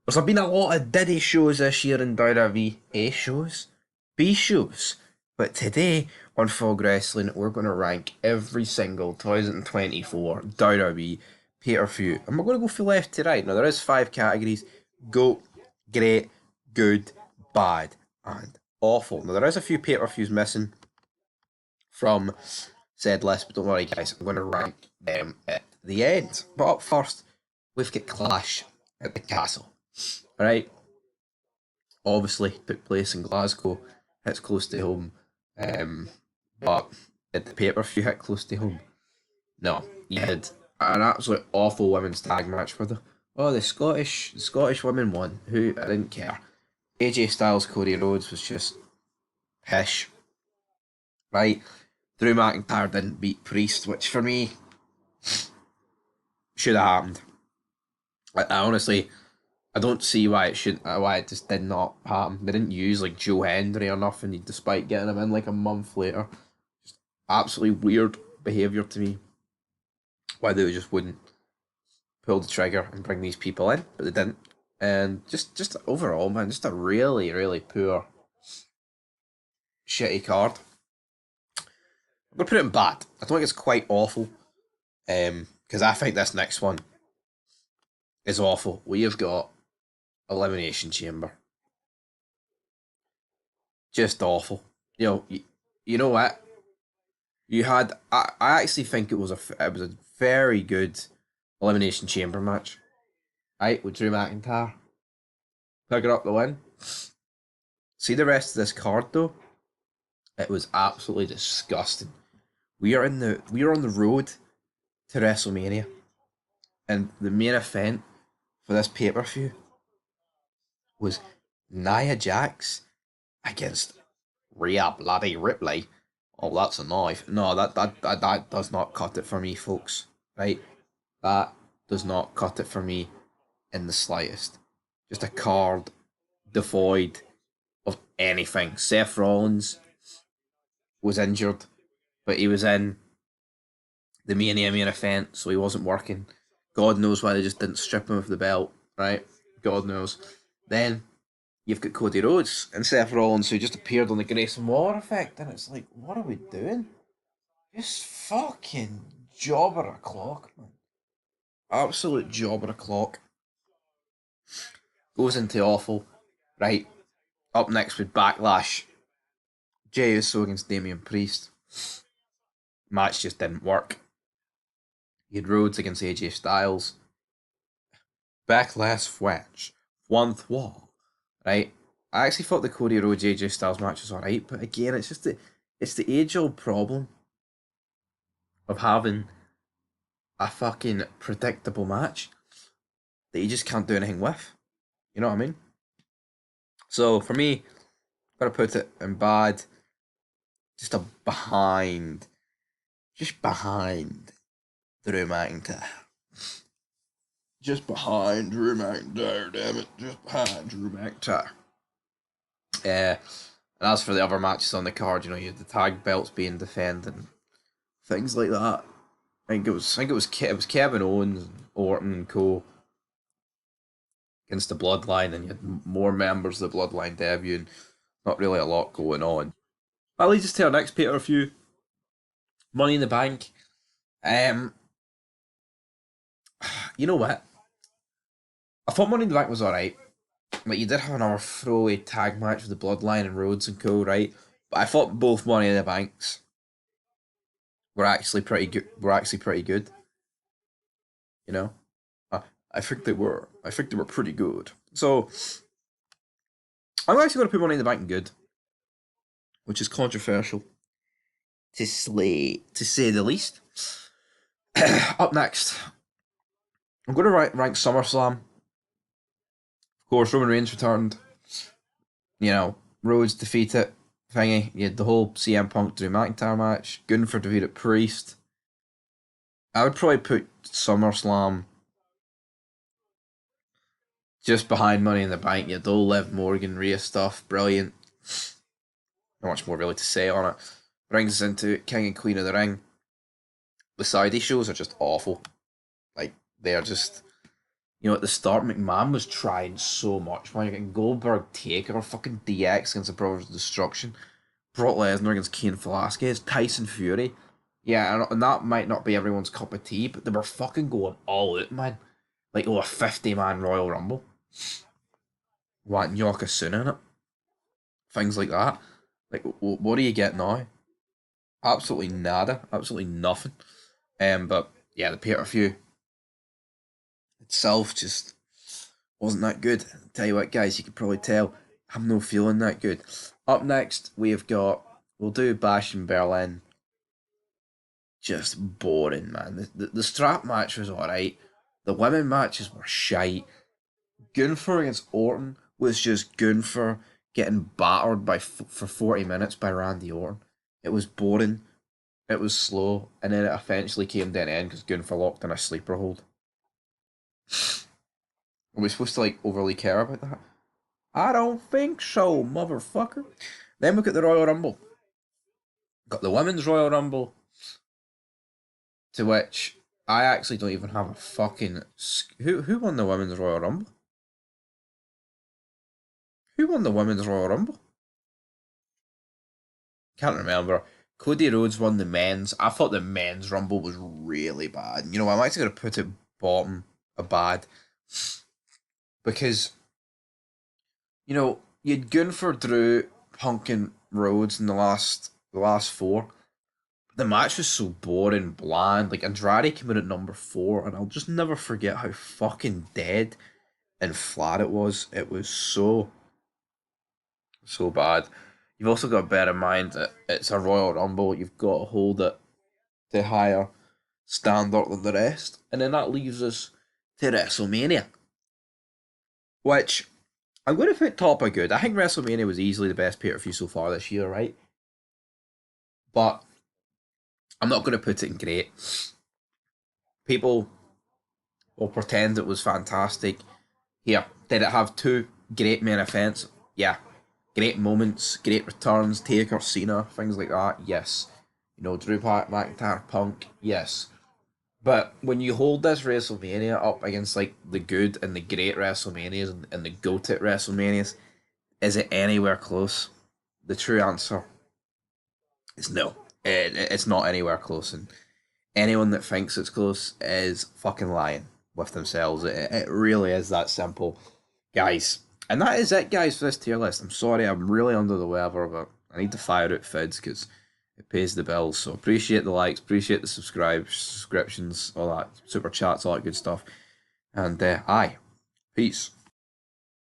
There's been a lot of Diddy shows this year in WWE. A shows? B shows. But today on Fog Wrestling, we're going to rank every single 2024 WWE pay-per-view. And we're going to go from left to right. Now, there is 5 categories. GOAT, great, good, bad, and awful. Now, there is a few pay-per-views missing from said list, but don't worry, guys. I'm going to rank them at the end. But up first, we've got Clash at the Castle. Right? Obviously, took place in Glasgow. Hits close to home. But did the pay-per-view hit close to home? No. You had an absolute awful women's tag match with the Scottish women won. Who I didn't care. AJ Styles, Cody Rhodes was just pish. Right? Drew McIntyre didn't beat Priest, which for me should have happened. I honestly, I don't see why it shouldn't. Why it just did not happen. They didn't use like Joe Hendry or nothing, despite getting him in like a month later. Just absolutely weird behaviour to me. Why they just wouldn't pull the trigger and bring these people in, but they didn't. And just overall, man, just a really, really poor, shitty card. I'm gonna put it in bad. I don't think it's quite awful. Because I think this next one is awful. We have got Elimination Chamber. Just awful. You know what? You had. I actually think it was a very good Elimination Chamber match. Right, with Drew McIntyre picking up the win. See the rest of this card though. It was absolutely disgusting. We are on the road to WrestleMania, and the main event for this pay per view was Nia Jax against Rhea Bloody Ripley. Oh, that's a knife. No, that does not cut it for me, folks. Right? That does not cut it for me in the slightest. Just a card devoid of anything. Seth Rollins was injured, but he was in the main event, so he wasn't working. God knows why they just didn't strip him of the belt, right? God knows. Then you've got Cody Rhodes and Seth Rollins who just appeared on the Grayson Waller effect, and it's like, what are we doing? Just fucking jobber o'clock, man. Absolute jobber o'clock. Goes into awful. Right. Up next with Backlash. Jey Uso against Damian Priest. Match just didn't work. You had Rhodes against AJ Styles. Backlash match. 1-3. Right. I actually thought the Cody Rhodes AJ Styles match was alright, but again, it's the age old problem of having a fucking predictable match that you just can't do anything with. You know what I mean? So for me, I'm gonna put it in bad. Just a behind. Just behind Drew McIntyre. Just behind Drew McIntyre, damn it. Just behind Drew McIntyre. And as for the other matches on the card, you had the tag belts being defended and things like that. I think it was Kevin Owens and Orton and Co. against the Bloodline, and you had more members of the Bloodline debuting. Not really a lot going on. That leads us to our next pay per view. Money in the Bank. Um, you know what? I thought Money in the Bank was alright. Like, you did have another throwaway tag match with the Bloodline and Rhodes and Co. Right, but I thought both Money in the Banks were actually pretty good. You know, I think they were. I think they were pretty good. So I'm actually going to put Money in the Bank in good, which is controversial to say the least. Up next, I'm going to rank SummerSlam. Of course, Roman Reigns returned. Rhodes defeated thingy. You had the whole CM Punk Drew McIntyre match. Gunther defeated Priest. I would probably put SummerSlam just behind Money in the Bank. You had the whole Liv Morgan Rhea stuff. Brilliant. Not much more really to say on it. Brings us into King and Queen of the Ring. The Saudi shows are just awful. Like, they are just, At the start, McMahon was trying so much. Man, you're getting Goldberg, Taker, fucking DX against the Brothers of Destruction, Brock Lesnar against Cain Velasquez, Tyson Fury. Yeah, and that might not be everyone's cup of tea, but they were fucking going all out, man. Like, a 50-man Royal Rumble. Wanting Yokozuna in it. Things like that. Like, what do you get now? Absolutely nada. Absolutely nothing. But, yeah, the pay-per-view itself just wasn't that good. I'll tell you what, guys, you can probably tell I'm no feeling that good. Up next, we'll do Bash in Berlin. Just boring, man. The strap match was alright. The women matches were shite. Gunther against Orton was just Gunther getting battered for 40 minutes by Randy Orton. It was boring. It was slow, and then it eventually came to an end because Gunther locked in a sleeper hold. Are we supposed to overly care about that? I don't think so, motherfucker. Then we got the Royal Rumble. Got the Women's Royal Rumble, to which I actually don't even have a fucking... Who won the Women's Royal Rumble? Who won the Women's Royal Rumble? Can't remember. Cody Rhodes won the men's. I thought the men's Rumble was really bad. I'm actually going to put it bottom of bad. Because, you'd Gunther, Drew, Punk, and Rhodes in the last four. But the match was so boring, bland. Like, Andrade came in at number 4, and I'll just never forget how fucking dead and flat it was. It was so bad. You've also got to bear in mind that it's a Royal Rumble. You've got to hold it to higher standard than the rest. And then that leaves us to WrestleMania, which I'm going to put top of good. I think WrestleMania was easily the best pay-per-view so far this year, right? But I'm not going to put it in great. People will pretend it was fantastic. Here, did it have 2 great main events? Yeah. Great moments, great returns, Taker, Cena, things like that, yes. Drew McIntyre, Punk, yes. But when you hold this WrestleMania up against the good and the great WrestleManias and the GOAT WrestleManias, is it anywhere close? The true answer is no. It's not anywhere close, and anyone that thinks it's close is fucking lying with themselves. It really is that simple, guys. And that is it, guys, for this tier list. I'm sorry, I'm really under the weather, but I need to fire out FIDS because it pays the bills. So appreciate the likes, appreciate the subscriptions, all that, super chats, all that good stuff. And aye, peace.